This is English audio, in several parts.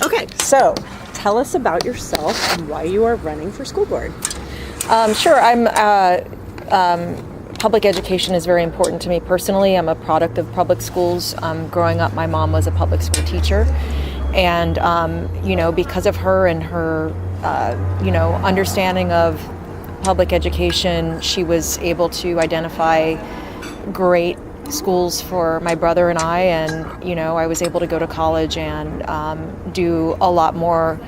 Okay, so tell us about yourself and why you are running for school board. Sure. Public education is very important to me personally. I'm a product of public schools. Growing up, my mom was a public school teacher. And, because of her and her, understanding of public education, she was able to identify great schools for my brother and I. And, I was able to go to college and do a lot more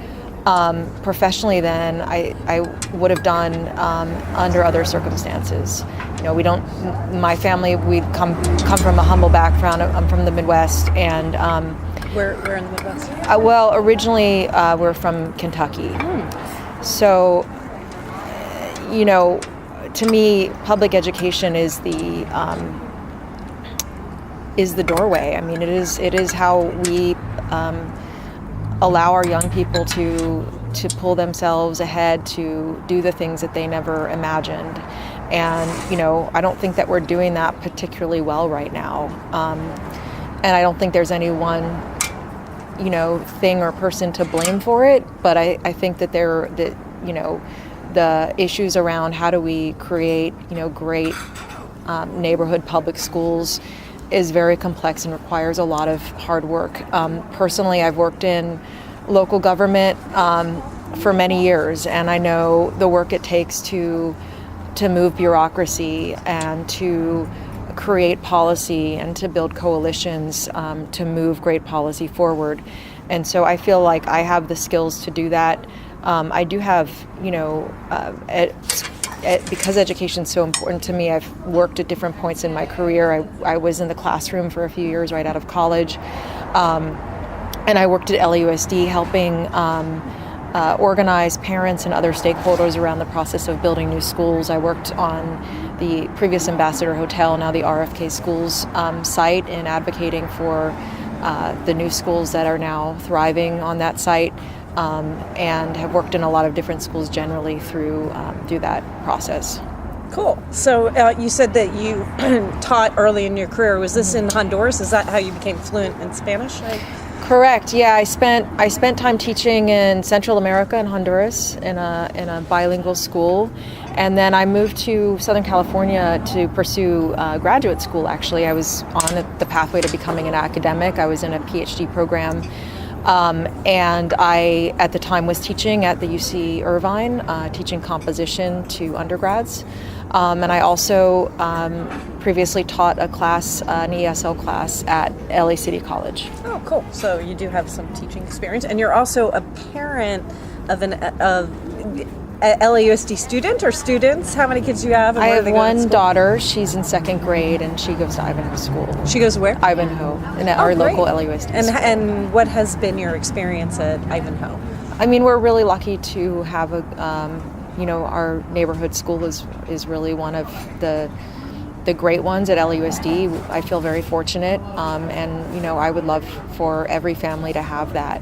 professionally than I would have done under other circumstances. My family, we come from a humble background. I'm from the Midwest, and Where in the Midwest? Originally we're from Kentucky. So, to me, public education is the doorway. I mean, it is how we allow our young people to pull themselves ahead, to do the things that they never imagined. And, I don't think that we're doing that particularly well right now. And I don't think there's any one, thing or person to blame for it. But I think that the issues around how do we create, great neighborhood public schools is very complex and requires a lot of hard work. Personally, I've worked in local government for many years, and I know the work it takes to move bureaucracy and to create policy and to build coalitions to move great policy forward. And so I feel like I have the skills to do that. I do have, because education is so important to me, I've worked at different points in my career. I was in the classroom for a few years right out of college. And I worked at LAUSD helping organize parents and other stakeholders around the process of building new schools. I worked on the previous Ambassador Hotel, now the RFK Schools site, and advocating for the new schools that are now thriving on that site. And have worked in a lot of different schools generally through that process. Cool. So you said that you taught early in your career. Was this in Honduras? Is that how you became fluent in Spanish? Correct. Yeah, I spent time teaching in Central America and Honduras in a bilingual school, and then I moved to Southern California to pursue graduate school. Actually, I was on the pathway to becoming an academic. I was in a PhD program. And I, at the time, was teaching at the UC Irvine, teaching composition to undergrads. And I also previously taught a class, an ESL class at LA City College. Oh, cool. So you do have some teaching experience. And you're also a parent of an LAUSD student or students? How many kids do you have? And I have one daughter. She's in second grade, and she goes to Ivanhoe School. She goes where? Ivanhoe, in our local LAUSD school. And what has been your experience at Ivanhoe? I mean, we're really lucky to have our neighborhood school is really one of the great ones at LAUSD. I feel very fortunate, and I would love for every family to have that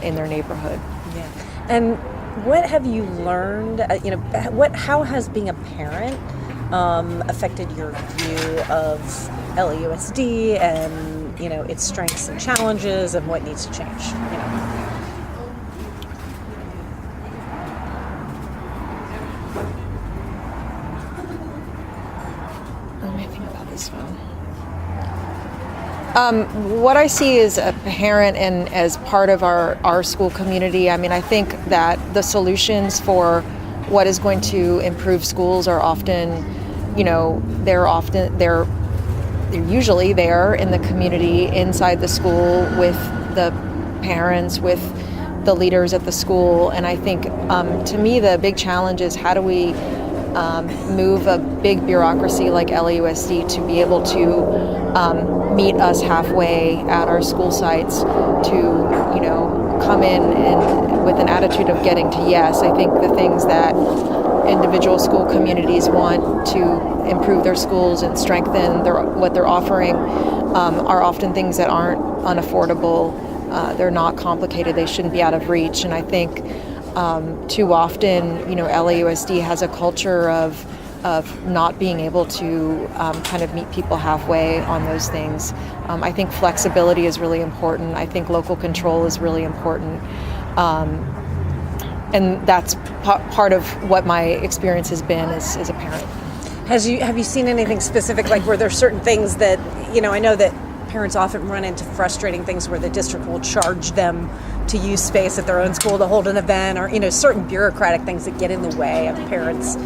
in their neighborhood. Yeah. And what have you learned? How has being a parent affected your view of LAUSD and its strengths and challenges and what needs to change? Let me think about this one. What I see as a parent and as part of our school community, I mean, I think that the solutions for what is going to improve schools are often, they're usually there in the community, inside the school, with the parents, with the leaders at the school. And I think, to me, the big challenge is how do we move a big bureaucracy like LAUSD to be able to meet us halfway at our school sites, to come in and with an attitude of getting to yes. I think the things that individual school communities want to improve their schools and strengthen what they're offering are often things that aren't unaffordable. They're not complicated. They shouldn't be out of reach. And I think too often, LAUSD has a culture of of not being able to kind of meet people halfway on those things. I think flexibility is really important. I think local control is really important. And that's part of what my experience has been as a parent. Have you seen anything specific, like were there certain things that, I know that parents often run into frustrating things where the district will charge them to use space at their own school to hold an event, or, certain bureaucratic things that get in the way of parents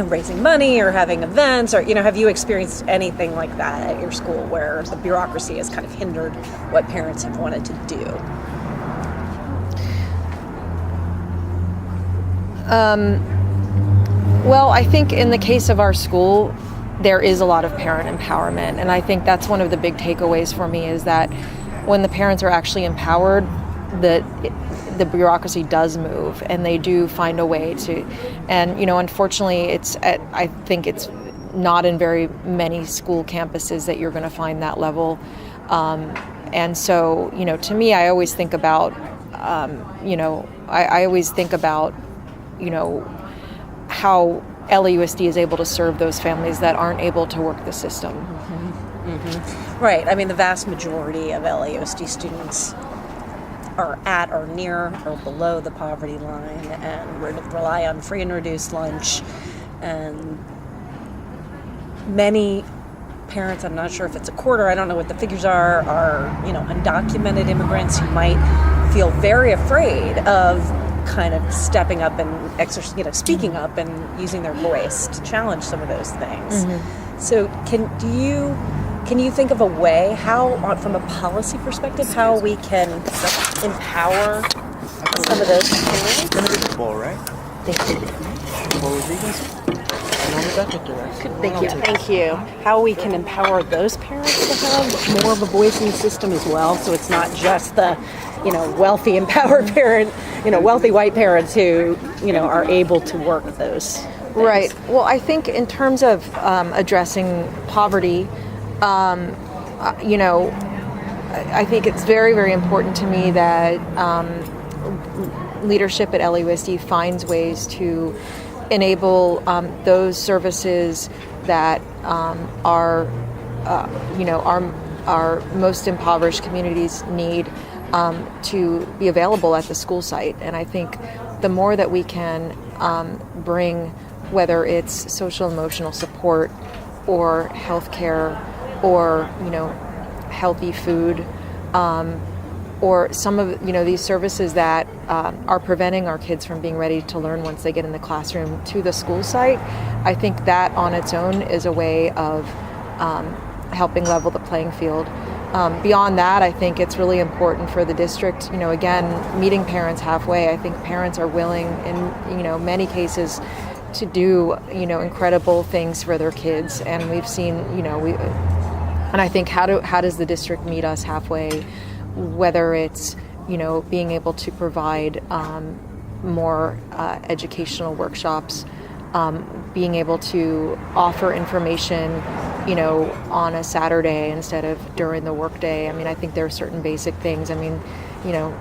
raising money or having events, or, have you experienced anything like that at your school where the bureaucracy has kind of hindered what parents have wanted to do? Well, I think in the case of our school, there is a lot of parent empowerment. And I think that's one of the big takeaways for me, is that when the parents are actually empowered, the bureaucracy does move, and they do find a way to. And, unfortunately, I think it's not in very many school campuses that you're going to find that level. And so, to me, I always think about, I always think about, how LAUSD is able to serve those families that aren't able to work the system. Mm-hmm. Mm-hmm. Right. I mean, the vast majority of LAUSD students are at or near or below the poverty line and rely on free and reduced lunch. And many parents, I'm not sure if it's a quarter, I don't know what the figures are undocumented immigrants who might feel very afraid of kind of stepping up and speaking up and using their voice to challenge some of those things. Mm-hmm. So can you think of a way how, from a policy perspective, how we can empower some of those parents? Gonna be the ball, right? Thank you. Thank you. How we can empower those parents to have more of a voice in the system as well, so it's not just the wealthy empowered parent, wealthy white parents who are able to work those things. Right. Well, I think in terms of addressing poverty, I think it's very, very important to me that leadership at LAUSD finds ways to enable those services that our most impoverished communities need to be available at the school site. And I think the more that we can bring, whether it's social emotional support or healthcare or healthy food, or some of these services that are preventing our kids from being ready to learn once they get in the classroom to the school site, I think that on its own is a way of helping level the playing field. Beyond that, I think it's really important for the district, again, meeting parents halfway. I think parents are willing in many cases to do incredible things for their kids, and we've seen and I think how does the district meet us halfway, whether it's being able to provide more educational workshops, being able to offer information on a Saturday instead of during the workday. I mean, I think there are certain basic things. I mean,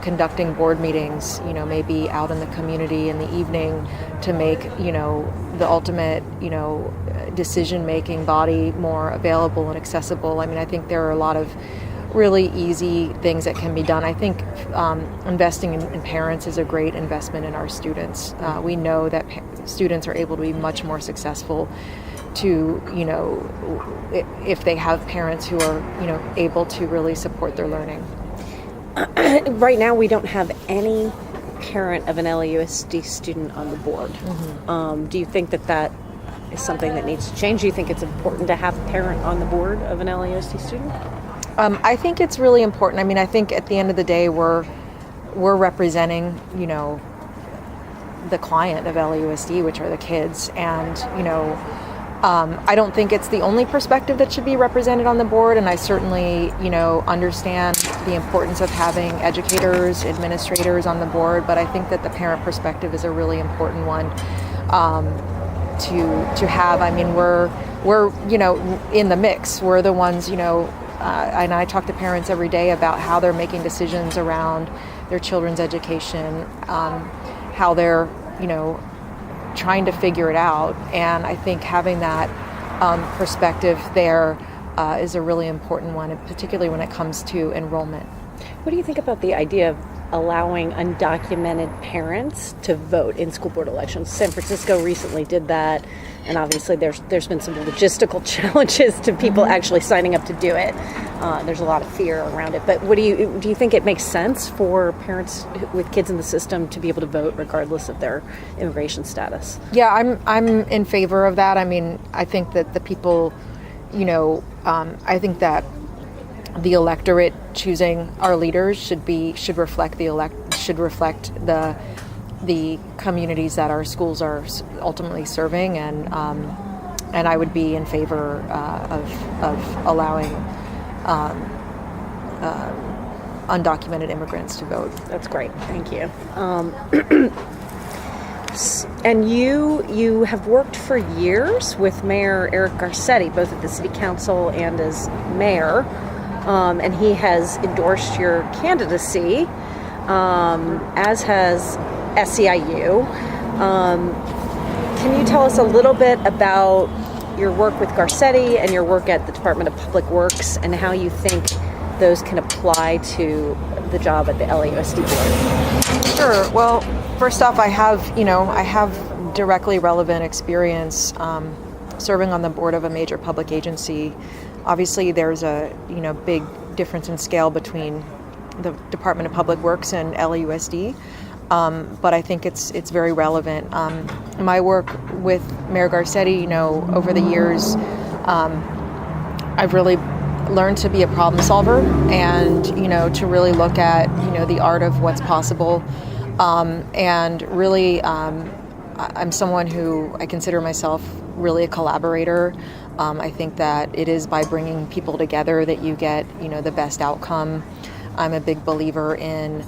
conducting board meetings, maybe out in the community in the evening to make, the ultimate, decision-making body more available and accessible. I mean, I think there are a lot of really easy things that can be done. I think investing in parents is a great investment in our students. We know that students are able to be much more successful if they have parents who are, able to really support their learning. Right now, we don't have any parent of an LAUSD student on the board. Mm-hmm. Do you think that is something that needs to change? Do you think it's important to have a parent on the board of an LAUSD student? I think it's really important. I mean, I think at the end of the day, we're representing, the client of LAUSD, which are the kids, and I don't think it's the only perspective that should be represented on the board, and I certainly, understand the importance of having educators, administrators on the board, but I think that the parent perspective is a really important one to have. I mean, we're in the mix. We're the ones, and I talk to parents every day about how they're making decisions around their children's education, how they're, trying to figure it out. And I think having that perspective there is a really important one, and particularly when it comes to enrollment. What do you think about the idea of allowing undocumented parents to vote in school board elections? San Francisco recently did that, and obviously there's been some logistical challenges to people actually signing up to do it. There's a lot of fear around it. But do you think it makes sense for parents with kids in the system to be able to vote regardless of their immigration status? Yeah, I'm in favor of that. I mean, I think that the people, I think that the electorate choosing our leaders should reflect the communities that our schools are ultimately serving, and I would be in favor of allowing undocumented immigrants to vote. That's great. Thank you. And you have worked for years with Mayor Eric Garcetti, both at the City Council and as mayor. And he has endorsed your candidacy, as has SEIU. Can you tell us a little bit about your work with Garcetti and your work at the Department of Public Works, and how you think those can apply to the job at the LAUSD board? Sure. Well, first off, I have directly relevant experience serving on the board of a major public agency. Obviously, there's a big difference in scale between the Department of Public Works and LAUSD, but I think it's very relevant. My work with Mayor Garcetti, over the years, I've really learned to be a problem solver, and to really look at the art of what's possible, and really I'm someone who I consider myself really a collaborator. I think that it is by bringing people together that you get, the best outcome. I'm a big believer in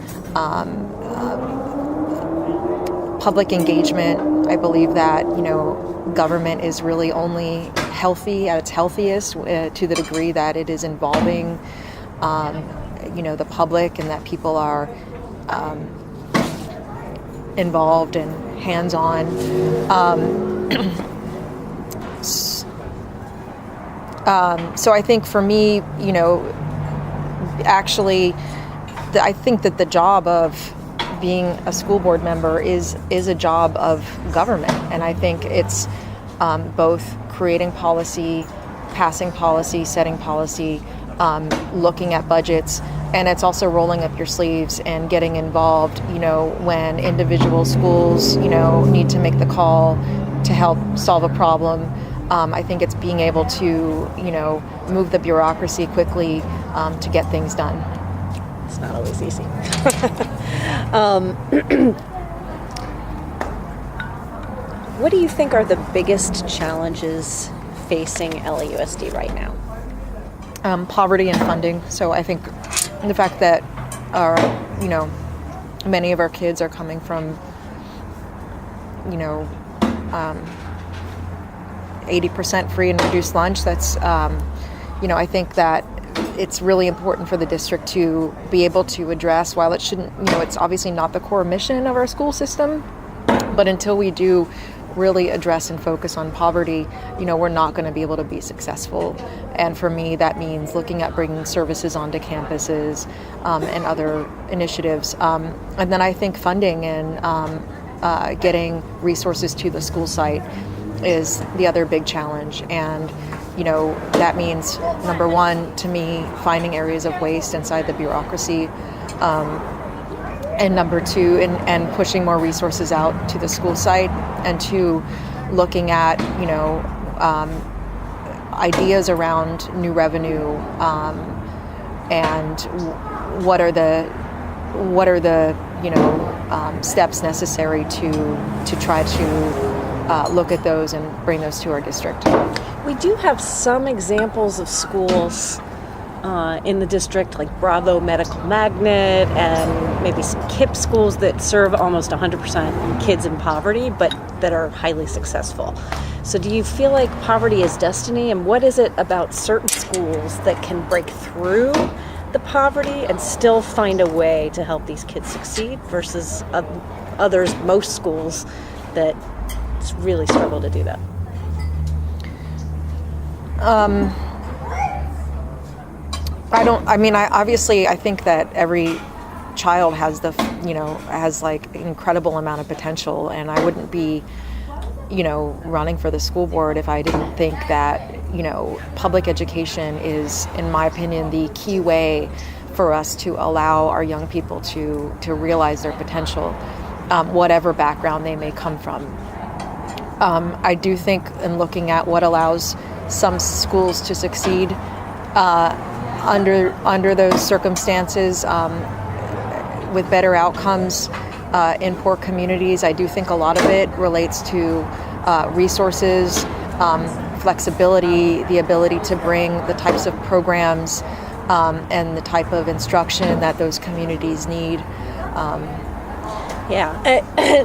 public engagement. I believe that, government is really only healthy at its healthiest to the degree that it is involving, the public, and that people are involved and hands-on. So I think for me, I think that the job of being a school board member is a job of government. And I think it's both creating policy, passing policy, setting policy, looking at budgets, and it's also rolling up your sleeves and getting involved, when individual schools, need to make the call to help solve a problem. I think it's being able to, move the bureaucracy quickly to get things done. It's not always easy. What do you think are the biggest challenges facing LAUSD right now? Poverty and funding. So I think the fact that many of our kids are coming from, 80% free and reduced lunch. That's, I think that it's really important for the district to be able to address, while it shouldn't, it's obviously not the core mission of our school system, but until we do really address and focus on poverty, we're not going to be able to be successful. And for me, that means looking at bringing services onto campuses and other initiatives. And then I think funding and getting resources to the school site is the other big challenge. And that means, number one, to me, finding areas of waste inside the bureaucracy, and number two, and pushing more resources out to the school site, and two, looking at ideas around new revenue, and what are the steps necessary to try to look at those and bring those to our district. We do have some examples of schools in the district, like Bravo Medical Magnet, and maybe some KIPP schools that serve almost 100% kids in poverty, but that are highly successful. So do you feel like poverty is destiny, and what is it about certain schools that can break through the poverty and still find a way to help these kids succeed versus others, most schools that really struggle to do that? I think that every child has has like an incredible amount of potential, and I wouldn't be, running for the school board if I didn't think that, public education is, in my opinion, the key way for us to allow our young people to realize their potential, whatever background they may come from. I do think, in looking at what allows some schools to succeed under those circumstances, with better outcomes in poor communities, I do think a lot of it relates to resources, flexibility, the ability to bring the types of programs and the type of instruction that those communities need.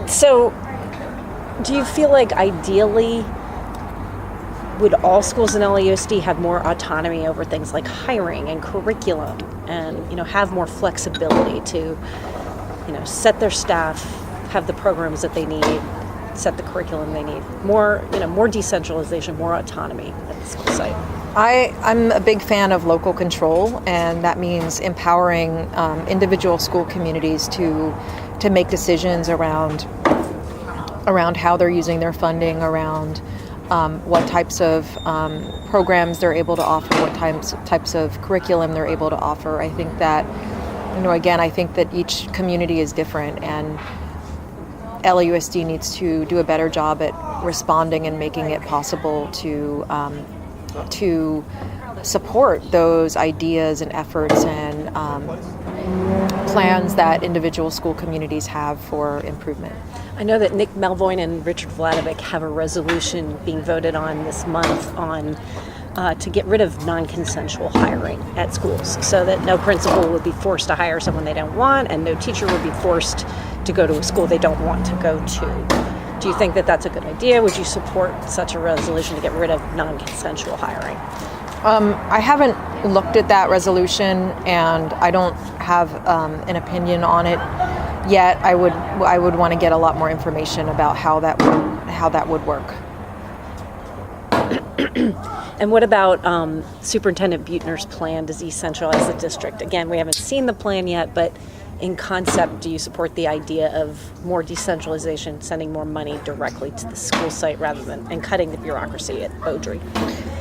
So do you feel like ideally would all schools in LAUSD have more autonomy over things like hiring and curriculum and, have more flexibility to, set their staff, have the programs that they need, set the curriculum they need, more decentralization, more autonomy at the school site? I'm a big fan of local control, and that means empowering individual school communities to make decisions around how they're using their funding, around what types of programs they're able to offer, what types of curriculum they're able to offer. I think that, I think that each community is different, and LAUSD needs to do a better job at responding and making it possible to support those ideas and efforts and plans that individual school communities have for improvement. I know that Nick Melvoin and Richard Vladevic have a resolution being voted on this month on to get rid of non-consensual hiring at schools, so that no principal would be forced to hire someone they don't want, and no teacher would be forced to go to a school they don't want to go to. Do you think that that's a good idea? Would you support such a resolution to get rid of non-consensual hiring? I haven't looked at that resolution, and I don't have an opinion on it yet. I would want to get a lot more information about how that would work. And what about Superintendent Buettner's plan to decentralize the district? Again, we haven't seen the plan yet, but in concept, do you support the idea of more decentralization, sending more money directly to the school site and cutting the bureaucracy at Beaudry?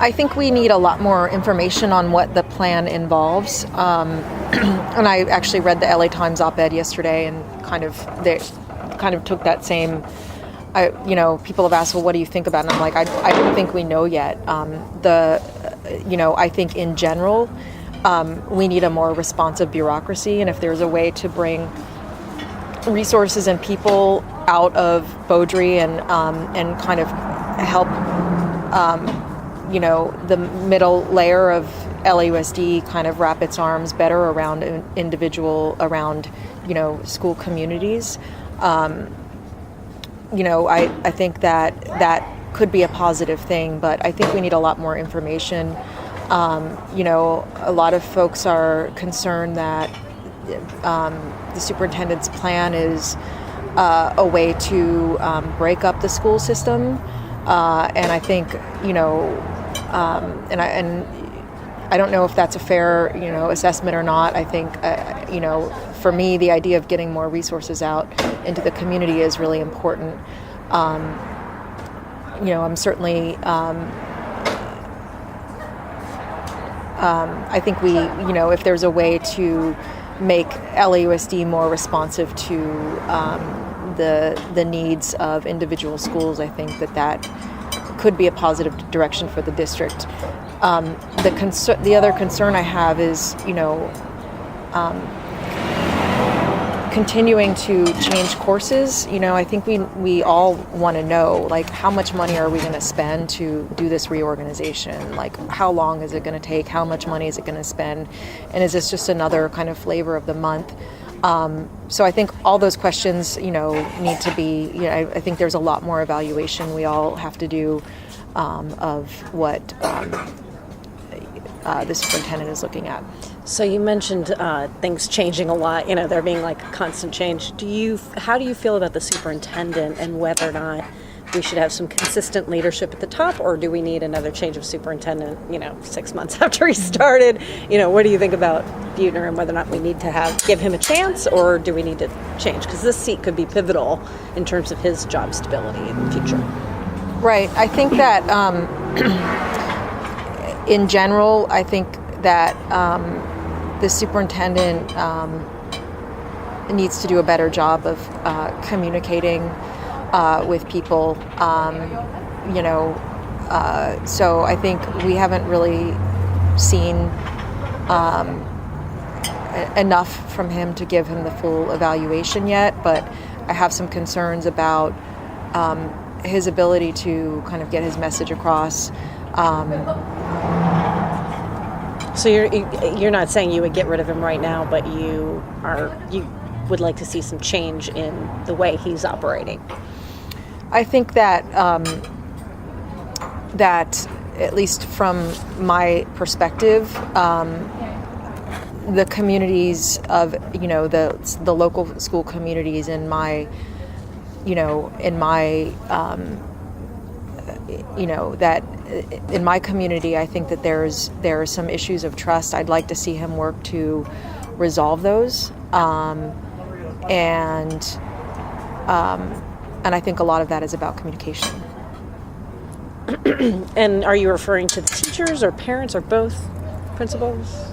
I think we need a lot more information on what the plan involves. And I actually read the LA Times op-ed yesterday, and they took that same. People have asked, well, what do you think about it? And I'm like, I don't think we know yet. I think in general, we need a more responsive bureaucracy, and if there's a way to bring resources and people out of Beaudry and kind of help, the middle layer of LAUSD kind of wrap its arms better around school communities. I think that could be a positive thing, but I think we need a lot more information. A lot of folks are concerned that the superintendent's plan is a way to break up the school system, and I think I don't know if that's a fair assessment or not. I think for me, the idea of getting more resources out into the community is really important. I'm certainly. I think if there's a way to make LAUSD more responsive to the needs of individual schools, I think that could be a positive direction for the district. The other concern I have is, continuing to change courses. I think we all want to know, like, how much money are we going to spend to do this reorganization? Like, how long is it going to take? How much money is it going to spend? And is this just another kind of flavor of the month? So I think all those questions, need to be, I think there's a lot more evaluation we all have to do of what the superintendent is looking at. So you mentioned things changing a lot, there being like constant change. How do you feel about the superintendent and whether or not we should have some consistent leadership at the top, or do we need another change of superintendent, 6 months after he started? What do you think about Buettner and whether or not we need to give him a chance, or do we need to change? Because this seat could be pivotal in terms of his job stability in the future. Right. I think that in general, I think that the superintendent needs to do a better job of communicating with people. So I think we haven't really seen enough from him to give him the full evaluation yet, but I have some concerns about his ability to kind of get his message across. So you're not saying you would get rid of him right now, but you would like to see some change in the way he's operating. I think that that at least from my perspective, the communities of the local school communities in my that in my community, I think that there are some issues of trust. I'd like to see him work to resolve those, and I think a lot of that is about communication. And are you referring to the teachers or parents or both, principals?